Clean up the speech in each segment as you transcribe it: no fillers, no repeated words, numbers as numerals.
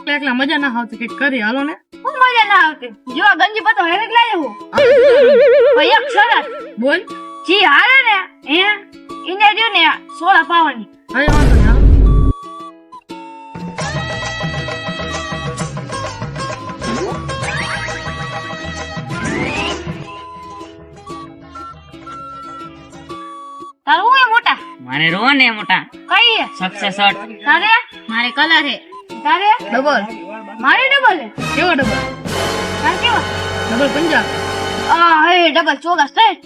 એકલા એકલા મજા ના આવતી, કઈક કરી હાલો ને. હું મજા ના આવતી. જો આ ગંજી પતો હેરે જ લાવ્યો હું. ભાઈ એક શરત. બોલ. જી હારે ને એને રહ્યો ને સોળા પાવાની. હવે વાંધો નહીં, હાલો. તારું એ મોટા મારે રો ને મોટા કઈ હે? સબસે શોર્ટ તારે મારે કલર હે તારે ડબલ. મારે ડબલ હે. કેવો ડબલ? તારે કેવો? ડબલ 50. હે ડબલ 24 સ્ટ્રેટ.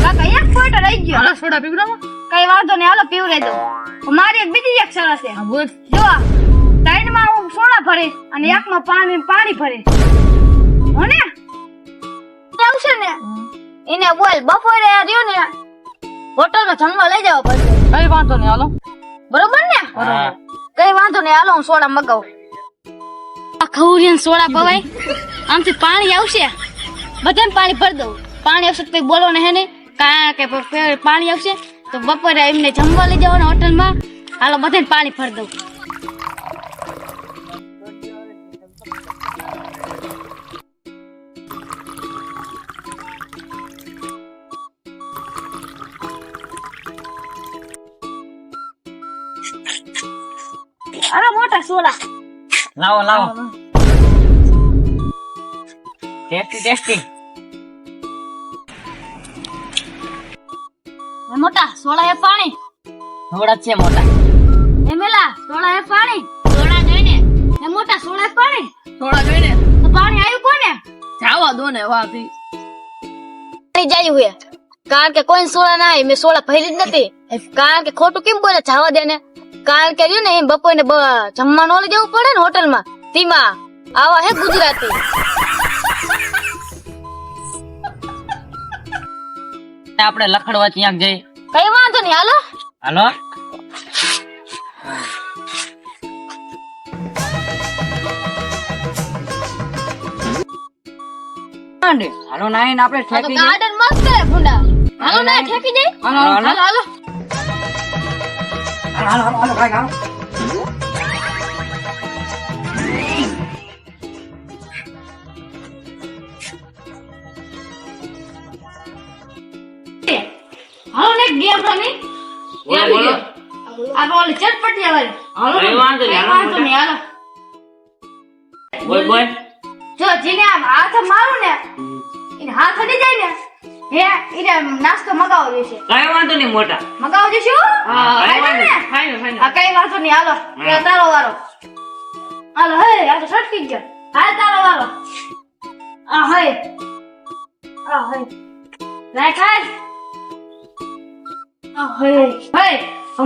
કાકા એક ફોટો રહી ગયો. હાલો સોડા પીવડાવો. કઈ વાંધો નહીં, હાલો પીવડાઈ દઉં. મારી એક બીજી એક સરસ છે. હા બોલ. જો ત્રણમાં હું સોડા ભરીશ અને એકમાં પાણી ભરીશ. હો ને આવશે ને એને બોલ બપોરે રહ્યો ને હોટલમાં જમવા લઈ જવા પડશે. કઈ વાંધો નહીં, હાલો. બરોબર ને? હા. કઈ વાંધો નહીં, હાલો હું સોડા મગાવું. આ ખવરિયન સોડા પવાય આમથી પાણી આવશે બધાને પાણી ભરી દઉં. પાણી આવશે તો બોલો ને હે ને કારણ કે પાણી આવશે તો બપોરે એમને જમવા લઈ જવાના હોટલમાં. હાલો બધાને પાણી ભરી દઉં. અરે મોટા સોડા લાવો લાવો ટેસ્ટી ટેસ્ટી એ મોટા સોડા એ પાણી થોડા છે મોટા એ મેલા સોડા એ પાણી સોડા જોઈને એ મોટા સોડા એ પાણી સોડા જોઈને તો પાણી આવ્યું કોને જાવા દો ને વાથી. જાય હોય કારણ કે કોઈ સોડા ના આવી મેં સોડા ભરી જ નથી. કારણ કે ખોટું કેમ બોલે જવા દે ને કારણ કે રહ્યું ને એમ બપોરને જમવાનું લઈ જવું પડે ને હોટલમાં તેમાં આવા હે ગુજરાતી. આપણે લખડવા ત્યાં જઈ. કઈ વાંધો નહીં, હાલો હાલો હાલો નાઈન આપણે ઠેકી જઈએ. ગાર્ડન મસ્ત હે ભૂંડા. હાલો ને ઠેકી જઈ. હાલો હાલો હાલો હાલો હાલો હાલો ભાઈ હાલો. હાલો ને ગેમ રમી. બોલો, બોલો. આ બોલ ચટપટી વાળી. કઈ વાંધો નહીં, હાલો વાંધો નહીં, હાલો બોલ બોલ. જો જેને આમ હાથ મારું ને એને હાથ અડી જાય ને એને નાસ્તો મગાવો દેશે. કઈ વાંધો નહીં મોટા. મગાવો દેશે હો? હા, કઈ હાલો વાંધો ને? નહીં. Final final. આ કઈ વાંધો નહીં, હાલો કે તારો વારો. હાલો હે આ તો સટકી ગયો. હાલ તારો વારો. આ હે રાખ હાલ. આ હે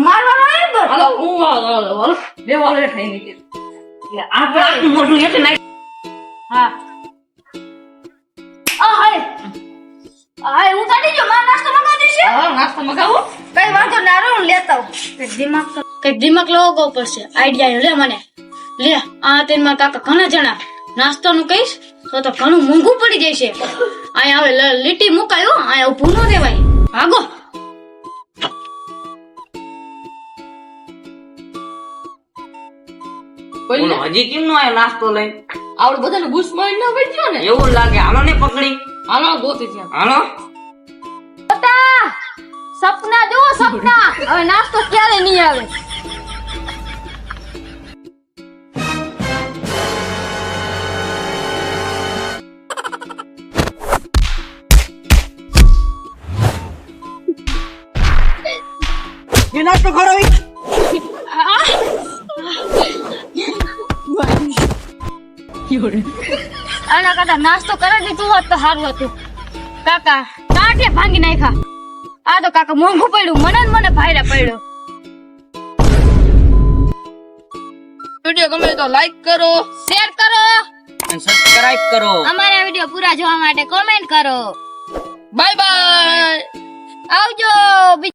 મારવાનો આવ્યો તો. હાલો હું હાલો બે વાળો ખાઈ નીકળે. આપણે આટલું મોટું એટલે નાઈ. હા આ હે હું કાઢી જો માર નાસ્તો મગાવી દેશે. હા નાસ્તો મગાવો. કઈ વાંધો ના હાલો હું લેતા આવું. કઈક દિમાગ લાવવો પડશે. આઈડિયા લે મને લે. આ તેમાં કાકા ઘણા જણા નાસ્તાનું કહીશ તો ઘણું મોંઘું પડી જશે. અહીંયા હવે લીટી મુકાયો અહીંયા ઉભું ન રહેવાય. ભાગો. બોલો, હજી કેમ નો આયો નાસ્તો લઈ? આવડે બધાને બુશ મારી ના પડ્યો ને. એવું લાગે. હાલો ને પકડી. હાલો ગોતી છે. હાલો સપના જુઓ સપના. હવે નાસ્તો ક્યારે નહીં આવે. એ નાસ્તો ખરાવી. આના કરતા નાસ્તો કરી દીધું હોત તો સારું હતું. કાકા કાંઠે ભાંગી નાખ્યા. આ તો કાકા મોંઘું પડ્યું. મને ને મને ભાઈરા પડ્યો. વિડિયો ગમે તો લાઈક કરો, શેર કરો. અને સબસ્ક્રાઇબ કરો. અમારા વિડીયો પૂરા જોવા માટે કોમેન્ટ કરો. Bye bye. આવજો.